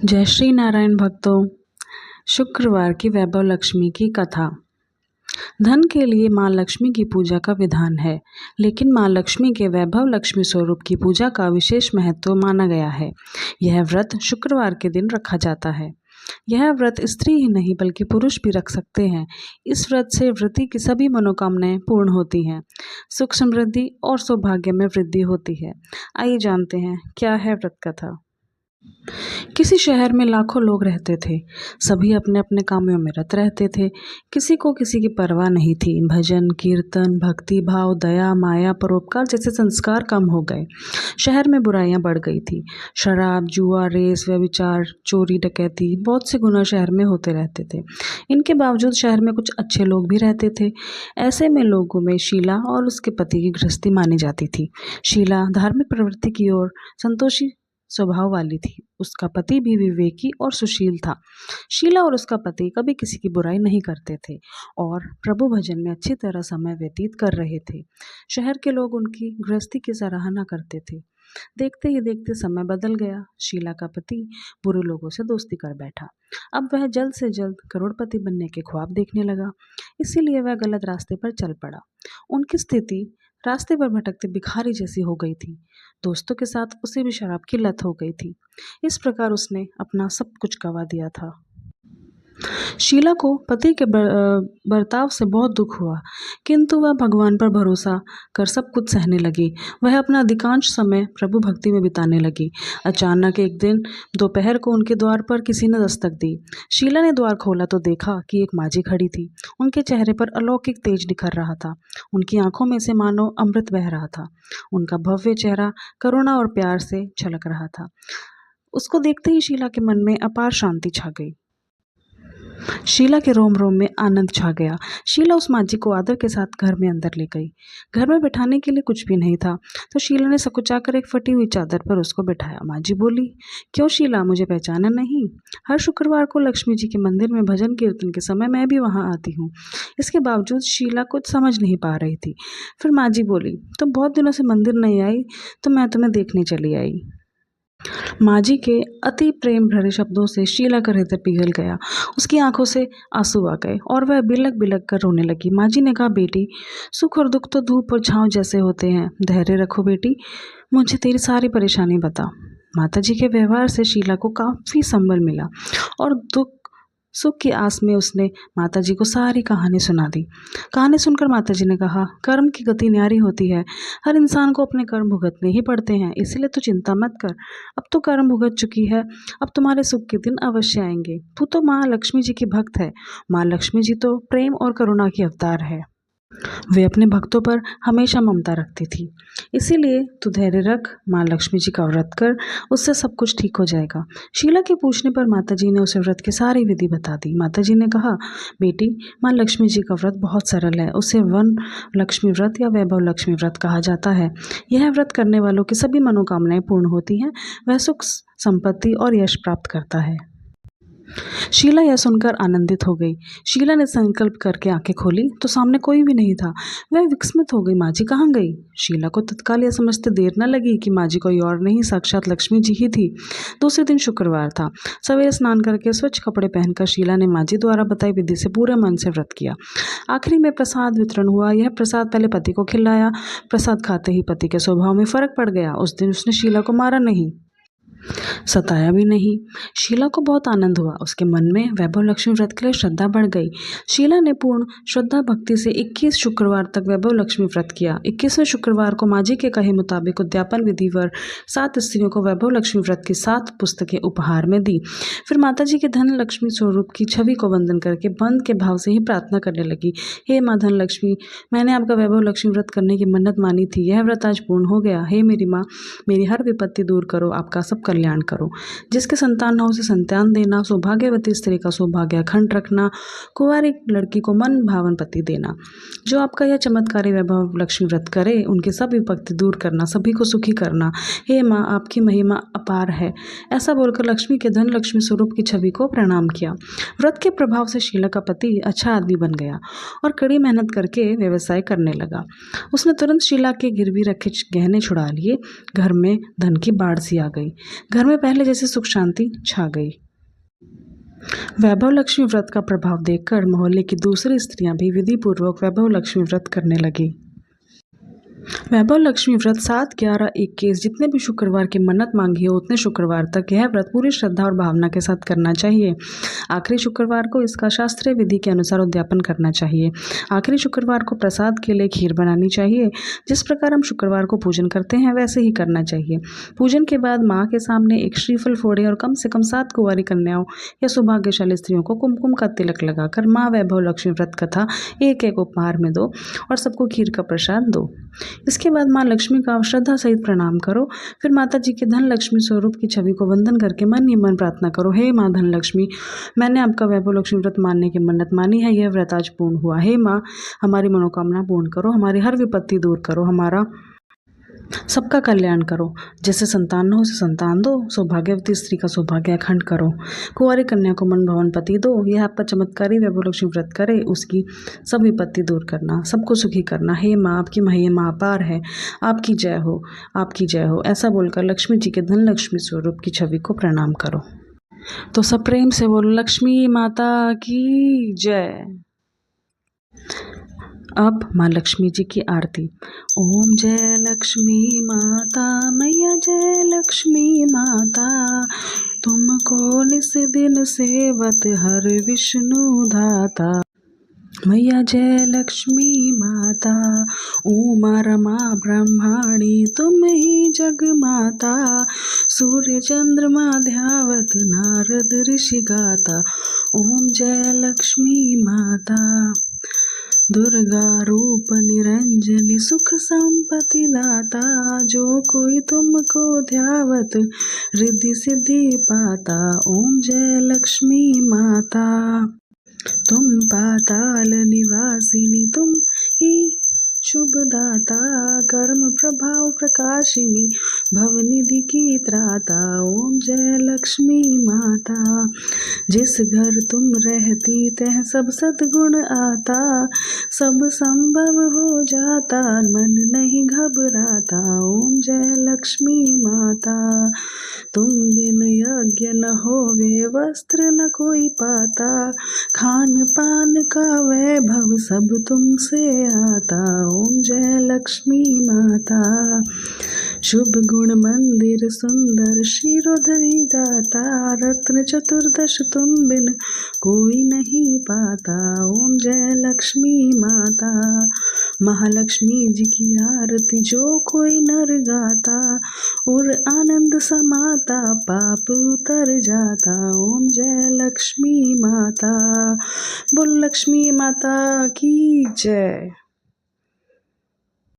जय श्री नारायण भक्तों। शुक्रवार की वैभव लक्ष्मी की कथा। धन के लिए माँ लक्ष्मी की पूजा का विधान है, लेकिन माँ लक्ष्मी के वैभव लक्ष्मी स्वरूप की पूजा का विशेष महत्व माना गया है। यह व्रत शुक्रवार के दिन रखा जाता है। यह व्रत स्त्री ही नहीं बल्कि पुरुष भी रख सकते हैं। इस व्रत से व्रती की सभी मनोकामनाएं पूर्ण होती हैं, सुख समृद्धि और सौभाग्य में वृद्धि होती है। आइए जानते हैं क्या है व्रत कथा। किसी शहर में लाखों लोग रहते थे। सभी अपने अपने कामों में रत रहते थे। किसी को किसी की परवाह नहीं थी। भजन, कीर्तन, भक्ति भाव, दया, माया, परोपकार जैसे संस्कार कम हो गए। शहर में बुराइयां बढ़ गई थी। शराब, जुआ, रेस, व्यभिचार, चोरी, डकैती, बहुत से गुनाह शहर में होते रहते थे। इनके बावजूद शहर में कुछ अच्छे लोग भी रहते थे। ऐसे में लोगों में शीला और उसके पति की गृहस्थी मानी जाती थी। शीला धार्मिक प्रवृत्ति की ओर संतोषी स्वभाव वाली थी। उसका पति भी विवेकी और सुशील था। शीला और उसका पति कभी किसी की बुराई नहीं करते थे और प्रभु भजन में अच्छी तरह समय व्यतीत कर रहे थे। शहर के लोग उनकी गृहस्थी की सराहना करते थे। देखते ही देखते समय बदल गया। शीला का पति बुरे लोगों से दोस्ती कर बैठा। अब वह जल्द से जल्द करोड़पति बनने के ख्वाब देखने लगा, इसीलिए वह गलत रास्ते पर चल पड़ा। उनकी स्थिति रास्ते पर भटकते भिखारी जैसी हो गई थी। दोस्तों के साथ उसे भी शराब की लत हो गई थी। इस प्रकार उसने अपना सब कुछ गंवा दिया था। शीला को पति के बर्ताव से बहुत दुख हुआ, किंतु वह भगवान पर भरोसा कर सब कुछ सहने लगी। वह अपना अधिकांश समय प्रभु भक्ति में बिताने लगी। अचानक एक दिन दोपहर को उनके द्वार पर किसी ने दस्तक दी। शीला ने द्वार खोला तो देखा कि एक माँ जी खड़ी थी। उनके चेहरे पर अलौकिक तेज निखर रहा था। उनकी आंखों में से मानो अमृत बह रहा था। उनका भव्य चेहरा करुणा और प्यार से झलक रहा था। उसको देखते ही शीला के मन में अपार शांति छा गई। शीला के रोम रोम में आनंद छा गया। शीला उस माँ जी को आदर के साथ घर में अंदर ले गई। घर में बिठाने के लिए कुछ भी नहीं था, तो शीला ने सकुचाकर एक फटी हुई चादर पर उसको बिठाया। माँ जी बोली, क्यों शीला, मुझे पहचाना नहीं? हर शुक्रवार को लक्ष्मी जी के मंदिर में भजन कीर्तन के समय मैं भी वहाँ आती हूँ। इसके बावजूद शीला कुछ समझ नहीं पा रही थी। फिर माँ जी बोली, तुम बहुत दिनों से मंदिर नहीं आई, तो मैं तुम्हें देखने चली आई। माँ जी के अति प्रेम भरे शब्दों से शीला का हृदय पिघल गया। उसकी आंखों से आंसू आ गए और वह बिलक बिलक कर रोने लगी। माँ जी ने कहा, बेटी, सुख और दुख तो धूप और छांव जैसे होते हैं। धैर्य रखो बेटी, मुझे तेरी सारी परेशानी बता। माता जी के व्यवहार से शीला को काफ़ी संबल मिला और दुख सुख की आस में उसने माता जी को सारी कहानी सुना दी। कहानी सुनकर माता जी ने कहा, कर्म की गति न्यारी होती है। हर इंसान को अपने कर्म भुगतने ही पड़ते हैं, इसलिए तू चिंता मत कर। अब तो कर्म भुगत चुकी है, अब तुम्हारे सुख के दिन अवश्य आएंगे। तू तो माँ लक्ष्मी जी की भक्त है। माँ लक्ष्मी जी तो प्रेम और करुणा की अवतार है। वे अपने भक्तों पर हमेशा ममता रखती थी। इसीलिए तू धैर्य रख, माँ लक्ष्मी जी का व्रत कर, उससे सब कुछ ठीक हो जाएगा। शीला के पूछने पर माता जी ने उसे व्रत की सारी विधि बता दी। माता जी ने कहा, बेटी, माँ लक्ष्मी जी का व्रत बहुत सरल है। उसे वन लक्ष्मी व्रत या वैभव लक्ष्मी व्रत कहा जाता है। यह व्रत करने वालों की सभी मनोकामनाएं पूर्ण होती हैं। वह सुख, संपत्ति और यश प्राप्त करता है। शीला यह सुनकर आनंदित हो गई। शीला ने संकल्प करके आंखें खोली तो सामने कोई भी नहीं था। वह विस्मित हो गई, माँ जी कहाँ गई? शीला को तत्काल यह समझते देर न लगी कि माँ जी कोई और नहीं, साक्षात लक्ष्मी जी ही थी। दूसरे दिन शुक्रवार था। सवेरे स्नान करके स्वच्छ कपड़े पहनकर शीला ने माँ जी द्वारा बताई विधि से पूरे मन से व्रत किया। आखिरी में प्रसाद वितरण हुआ। यह प्रसाद पहले पति को खिलाया। प्रसाद खाते ही पति के स्वभाव में फर्क पड़ गया। उस दिन उसने शीला को मारा नहीं, सताया भी नहीं। शीला को बहुत आनंद हुआ। उसके मन में वैभव लक्ष्मी व्रत के लिए श्रद्धा बढ़ गई। शीला ने पूर्ण श्रद्धा भक्ति से 21 शुक्रवार तक वैभव लक्ष्मी व्रत किया। 21वें शुक्रवार को माँ जी के कहे मुताबिक उद्यापन विधि पर 7 स्त्रियों को वैभव लक्ष्मी व्रत की 7 पुस्तकें उपहार में दी। फिर माता जी के धन लक्ष्मी स्वरूप की छवि को वंदन करके बंद के भाव से ही प्रार्थना करने लगी, हे माँ धन लक्ष्मी, मैंने आपका वैभव लक्ष्मी व्रत करने की मन्नत मानी थी। यह व्रत आज पूर्ण हो गया। हे मेरी माँ, मेरी हर विपत्ति दूर करो, आपका सब कल्याण करो। जिसके संतान न हो उसे संतान देना, सौभाग्यवती स्त्री का सौभाग्य अखंड रखना, कुंवारी लड़की को मन भावन पति देना। जो आपका यह चमत्कारी वैभव लक्ष्मी व्रत करे, उनकी सब विपत्ति दूर करना, सभी को सुखी करना। हे माँ, आपकी महिमा अपार है। ऐसा बोलकर लक्ष्मी के धन लक्ष्मी स्वरूप की छवि को प्रणाम किया। व्रत के प्रभाव से शीला का पति अच्छा आदमी बन गया और कड़ी मेहनत करके व्यवसाय करने लगा। उसने तुरंत शीला के गिरवी रखे गहने छुड़ा लिए। घर में धन की बाढ़ सी आ गई। घर में पहले जैसे सुख शांति छा गई। वैभव लक्ष्मी व्रत का प्रभाव देखकर मोहल्ले की दूसरी स्त्रियां भी विधि पूर्वक वैभव लक्ष्मी व्रत करने लगी। वैभव लक्ष्मी व्रत 7, 11, 21 जितने भी शुक्रवार की मन्नत मांगी हो उतने शुक्रवार तक यह व्रत पूरी श्रद्धा और भावना के साथ करना चाहिए। आखिरी शुक्रवार को इसका शास्त्रीय विधि के अनुसार उद्यापन करना चाहिए। आखिरी शुक्रवार को प्रसाद के लिए खीर बनानी चाहिए। जिस प्रकार हम शुक्रवार को पूजन करते हैं वैसे ही करना चाहिए। पूजन के बाद माँ के सामने एक श्रीफल फोड़े और कम से कम 7 कुंवारी कन्याओं या सौभाग्यशाली स्त्रियों को कुमकुम का तिलक लगाकर माँ वैभव लक्ष्मी व्रत कथा एक एक उपहार में दो और सबको खीर का प्रसाद दो। इसके बाद माँ लक्ष्मी का श्रद्धा सहित प्रणाम करो। फिर माता जी के धन लक्ष्मी स्वरूप की छवि को वंदन करके मन ही मन प्रार्थना करो, हे माँ धन लक्ष्मी, मैंने आपका वैभव लक्ष्मी व्रत मानने की मन्नत मानी है, यह व्रत आज पूर्ण हुआ। हे माँ, हमारी मनोकामना पूर्ण करो, हमारी हर विपत्ति दूर करो, हमारा सबका कल्याण करो। जैसे संतान न हो उसे संतान दो, सौभाग्यवती स्त्री का सौभाग्य अखंड करो, कुंवारी कन्या को मन भवन पति दो। यह आपका चमत्कारी वैभव लक्ष्मी व्रत करे, उसकी सब विपत्ति दूर करना, सबको सुखी करना। हे माँ, आपकी महिमा अपार है, आपकी जय हो, आपकी जय हो। ऐसा बोलकर लक्ष्मी जी के धन लक्ष्मी स्वरूप की छवि को प्रणाम करो। तो सब प्रेम से बोलो, लक्ष्मी माता की जय। अब माँ लक्ष्मी जी की आरती। ओम जय लक्ष्मी माता, मैया जय लक्ष्मी माता, तुमको निस दिन सेवत हर विष्णु धाता। मैया जय लक्ष्मी माता, उमा रमा ब्रह्माणी, तुम ही जग माता, सूर्य चंद्रमा ध्यावत नारद ऋषि गाता। ओम जय लक्ष्मी माता, दुर्गा रूप निरंजनी, सुख संपत्ति दाता, जो कोई तुमको ध्यावत रिद्धि सिद्धि पाता। ओम जय लक्ष्मी माता, तुम पाताल निवासिनी, तुम ही शुभदाता, कर्म प्रभाव प्रकाशिनी, भवनिधि की त्राता। ओम जय लक्ष्मी माता, जिस घर तुम रहती तह सब सद्गुण आता, सब संभव हो जाता, मन नहीं घबराता। ओम जय लक्ष्मी माता, तुम बिन यज्ञ न होवे, वस्त्र न कोई पाता, खान पान का वैभव सब तुमसे आता। ओम जय लक्ष्मी माता, शुभ गुण मंदिर सुंदर, शिरोधरी दाता, रत्न चतुर्दश तुम बिन कोई नहीं पाता। ओम जय लक्ष्मी माता, महालक्ष्मी जी की आरती जो कोई नर गाता, और आनंद समाता, पाप उतर जाता। ओम जय लक्ष्मी माता, बोल लक्ष्मी माता की जय।